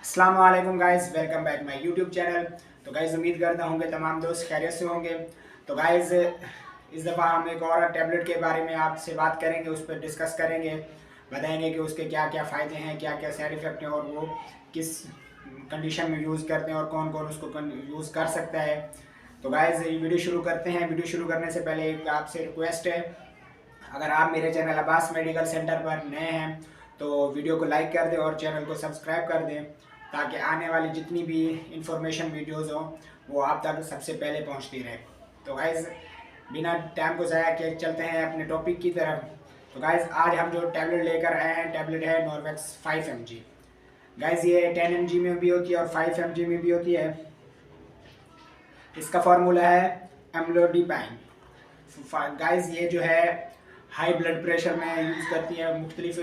अस्सलाम वालेकुम guys, welcome back my YouTube channel. तो गाइस उम्मीद करता हूँ कि तमाम दोस्त खैरियत से होंगे। तो गाइस इस दफ़ा हम एक और टैबलेट के बारे में आपसे बात करेंगे, उस पर डिस्कस करेंगे, बताएंगे कि उसके क्या क्या फ़ायदे हैं, क्या क्या साइड इफ़ेक्ट हैं और वो किस कंडीशन में यूज़ करते हैं और कौन कौन उसको यूज़ कर सकता है। तो गाइस ये वीडियो शुरू करते हैं। वीडियो शुरू करने से पहले एक आपसे रिक्वेस्ट है, अगर आप मेरे चैनल अब्बास मेडिकल सेंटर पर नए हैं तो वीडियो को लाइक कर दें और चैनल को सब्सक्राइब कर दें, ताकि आने वाली जितनी भी इंफॉर्मेशन वीडियोज़ हों वो आप तक सबसे पहले पहुंचती रहे। तो गाइज़ बिना टाइम को ज़ाया किए चलते हैं अपने टॉपिक की तरफ। तो गाइज़ आज हम जो टैबलेट लेकर आए हैं, टैबलेट है नॉर्वेक्स 5 mg। गाइज़ ये 10 mg में भी होती है और 5 mg में भी होती है। इसका फार्मूला है एम्लोडिपाइन। गाइज़ ये जो है हाई ब्लड प्रेशर में यूज़ करती है। मुख्तलिफ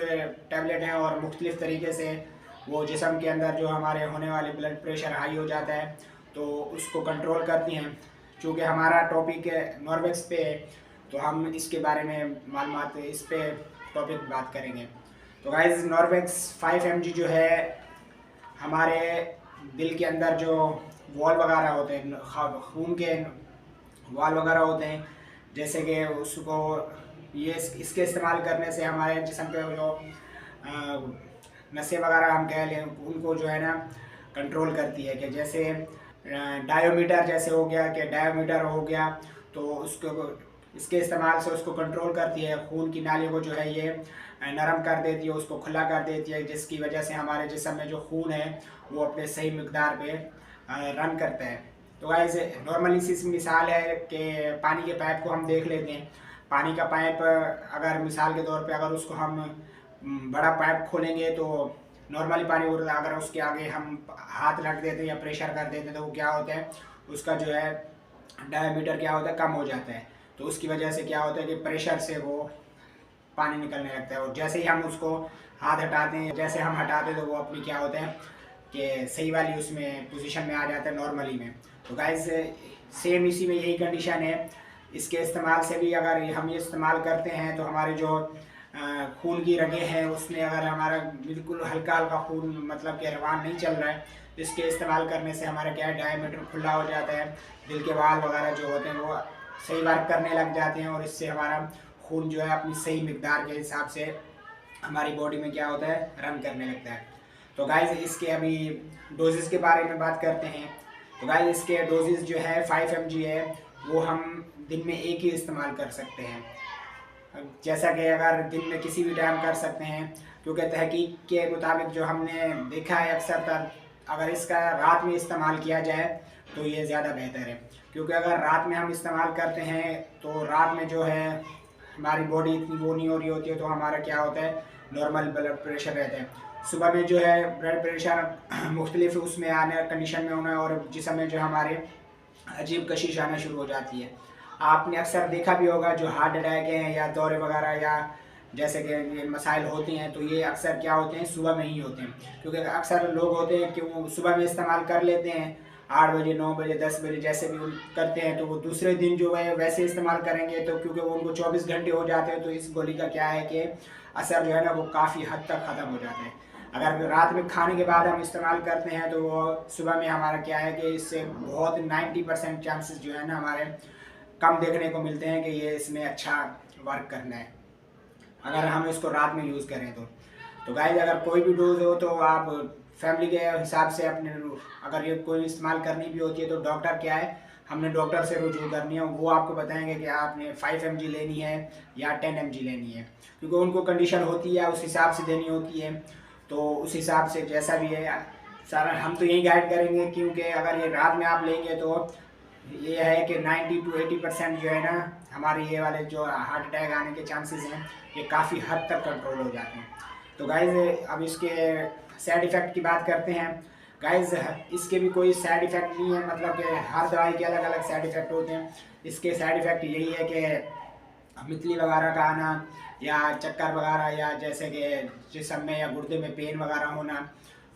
टैबलेट हैं और मुख्तलिफ तरीके से वो जिस्म के अंदर जो हमारे होने वाले ब्लड प्रेशर हाई हो जाता है तो उसको कंट्रोल करती हैं। चूँकि हमारा टॉपिक नॉर्वेक्स पे है तो हम इसके बारे में मालूमात इस पे टॉपिक बात करेंगे। तो गाइस नॉर्वेक्स 5 mg जो है हमारे दिल के अंदर जो वॉल वगैरह होते हैं, खून के वॉल वगैरह होते हैं, जैसे कि उसको ये इसके इस्तेमाल करने से हमारे जिस्म के जो नसें वगैरह हम कह लें उनको जो है ना कंट्रोल करती है। कि जैसे डायोमीटर जैसे हो गया, कि डायोमीटर हो गया तो उसको इसके इस्तेमाल से उसको कंट्रोल करती है। खून की नाली को जो है ये नरम कर देती है, उसको खुला कर देती है, जिसकी वजह से हमारे जिस्म में जो खून है वो अपने सही मिकदार पे रन करता है। तो गाइस नॉर्मली सी मिसाल है कि पानी के पाइप को हम देख लेते हैं। पानी का पाइप अगर मिसाल के तौर पे अगर उसको हम बड़ा पाइप खोलेंगे तो नॉर्मली पानी उड़ता है। अगर उसके आगे हम हाथ रख देते हैं या प्रेशर कर देते हैं तो वो क्या होता है, उसका जो है डायमीटर क्या होता है, कम हो जाता है। तो उसकी वजह से क्या होता है कि प्रेशर से वो पानी निकलने लगता है और जैसे ही हम उसको हाथ हटाते हैं, जैसे हम हटाते हैं तो वो अपनी क्या होता है कि सही वाली उसमें पोजीशन में आ जाता है नॉर्मली में। तो गाइस सेम इसी में यही कंडीशन है। इसके इस्तेमाल से भी अगर हम ये इस्तेमाल करते हैं तो हमारे जो खून की रगें हैं उसमें अगर हमारा बिल्कुल हल्का हल्का खून मतलब कि रवान नहीं चल रहा है तो इसके इस्तेमाल करने से हमारा क्या है, डायमीटर खुला हो जाता है, दिल के वाल वगैरह जो होते हैं वो सही वर्क करने लग जाते हैं और इससे हमारा खून जो है अपनी सही मिकदार के हिसाब से हमारी बॉडी में क्या होता है, रन करने लगता है। तो गाइस इसके अभी डोजेस के बारे में बात करते हैं। तो गाइस इसके डोजेस जो है 5 mg है, वो हम दिन में एक ही इस्तेमाल कर सकते हैं। जैसा कि अगर दिन में किसी भी टाइम कर सकते हैं, क्योंकि तहकीक के मुताबिक जो हमने देखा है अक्सर तर अगर इसका रात में इस्तेमाल किया जाए तो ये ज़्यादा बेहतर है। क्योंकि अगर रात में हम इस्तेमाल करते हैं तो रात में जो है हमारी बॉडी इतनी वो नहीं हो रही होती है, तो हमारा क्या होता है, नॉर्मल ब्लड प्रेशर रहता है। सुबह में जो है ब्लड प्रेशर मुख्तलिफ उसमें आने कंडीशन में होना और जिसम में जो हमारे अजीब कशिश आना शुरू हो जाती है। आपने अक्सर देखा भी होगा जो हार्ट अटैक हैं या दौरे वगैरह या जैसे कि ये मसाइल होते हैं तो ये अक्सर क्या होते हैं, सुबह में ही होते हैं। क्योंकि अक्सर लोग होते हैं कि वो सुबह में इस्तेमाल कर लेते हैं 8 बजे 9 बजे 10 बजे जैसे भी करते हैं, तो वो दूसरे दिन जो है वैसे इस्तेमाल करेंगे तो क्योंकि वो उनको 24 घंटे हो जाते हैं तो इस गोली का क्या है कि असर जो है ना वो काफ़ी हद तक ख़त्म हो जाता है। अगर रात में खाने के बाद हम इस्तेमाल करते हैं तो वो सुबह में हमारा क्या है कि इससे बहुत 90% चांसेस जो है ना हमारे कम देखने को मिलते हैं कि ये इसमें अच्छा वर्क करना है अगर हम इसको रात में यूज़ करें तो गाइस अगर कोई भी डोज हो तो आप फैमिली के हिसाब से अपने, अगर ये कोई इस्तेमाल करनी भी होती है तो डॉक्टर क्या है, हमने डॉक्टर से रुजू करनी है, वो आपको बताएंगे कि आपने 5 mg लेनी है या 10 mg लेनी है। क्योंकि उनको कंडीशन होती है उस हिसाब से देनी होती है, तो उस हिसाब से जैसा भी है सारा हम तो यही गाइड करेंगे। क्योंकि अगर ये रात में आप लेंगे तो ये है कि 90 to 80% जो है ना हमारे ये वाले जो हार्ट अटैक आने के चांसेस हैं ये काफ़ी हद तक कंट्रोल हो जाते हैं। तो गाइज़ अब इसके साइड इफ़ेक्ट की बात करते हैं। गाइज़ इसके भी कोई साइड इफ़ेक्ट नहीं है, मतलब कि हर दवाई के अलग अलग साइड इफ़ेक्ट होते हैं। इसके साइड इफ़ेक्ट यही है कि मितली वगैरह का आना या चक्कर वगैरह या जैसे कि जिस्म में या गुर्दे में पेन वगैरह होना।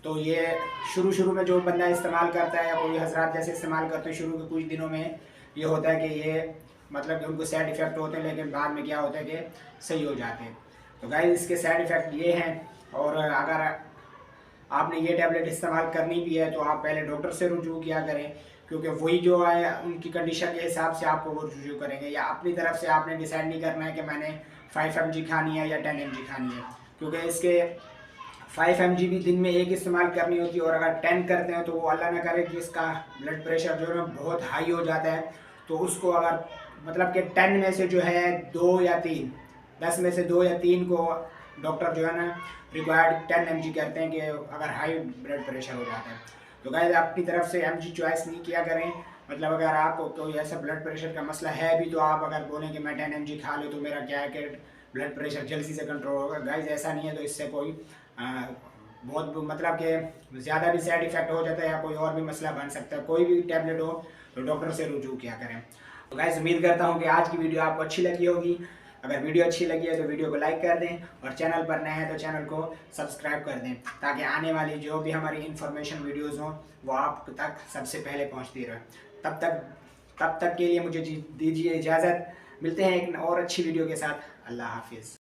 तो ये शुरू में जो बंदा इस्तेमाल करता है या कोई हजरात जैसे इस्तेमाल करते हैं शुरू के कुछ दिनों में ये होता है कि ये मतलब कि उनको साइड इफ़ेक्ट होते हैं, लेकिन बाद में क्या होता है कि सही हो जाते हैं। तो गाइस इसके साइड इफ़ेक्ट ये हैं। और अगर आपने ये टैबलेट इस्तेमाल करनी भी है तो आप पहले डॉक्टर से रुजू किया करें, क्योंकि वही जो है उनकी कंडीशन के हिसाब से आपको वो रुजू करेंगे। या अपनी तरफ से आपने डिसाइड नहीं करना है कि मैंने 5 mg खानी है या 10 mg खानी है, क्योंकि इसके 5 mg भी दिन में एक इस्तेमाल करनी होती है, और अगर 10 करते हैं तो वो अल्लाह ना करे कि इसका ब्लड प्रेशर जो है ना बहुत हाई हो जाता है, तो उसको अगर मतलब कि 10 में से जो है 2 या 3, 10 में से 2 या 3 को डॉक्टर जो है ना रिक्वायर्ड 10 mg करते हैं कि अगर हाई ब्लड प्रेशर हो जाता है। तो गाइस अपनी तरफ से mg चॉइस नहीं किया करें, मतलब अगर आपको कोई ऐसा ब्लड प्रेशर का मसला है भी तो आप अगर बोलें कि मैं 10 mg खा लूँ तो मेरा क्या है कि ब्लड प्रेशर जल्दी से कंट्रोल होगा। गाइस ऐसा नहीं है, तो इससे कोई बहुत मतलब कि ज़्यादा भी साइड इफ़ेक्ट हो जाता है या कोई और भी मसला बन सकता है। कोई भी टैबलेट हो तो डॉक्टर से रुजू किया करें। तो गाइस उम्मीद करता हूँ कि आज की वीडियो आपको अच्छी लगी होगी। अगर वीडियो अच्छी लगी है तो वीडियो को लाइक कर दें, और चैनल पर नए हैं तो चैनल को सब्सक्राइब कर दें, ताकि आने वाली जो भी हमारी इन्फॉर्मेशन वीडियोज़ हों वो आप तक सबसे पहले पहुँचती रहे। तब तक के लिए मुझे दीजिए इजाज़त। मिलते हैं एक और अच्छी वीडियो के साथ। अल्लाह हाफिज़।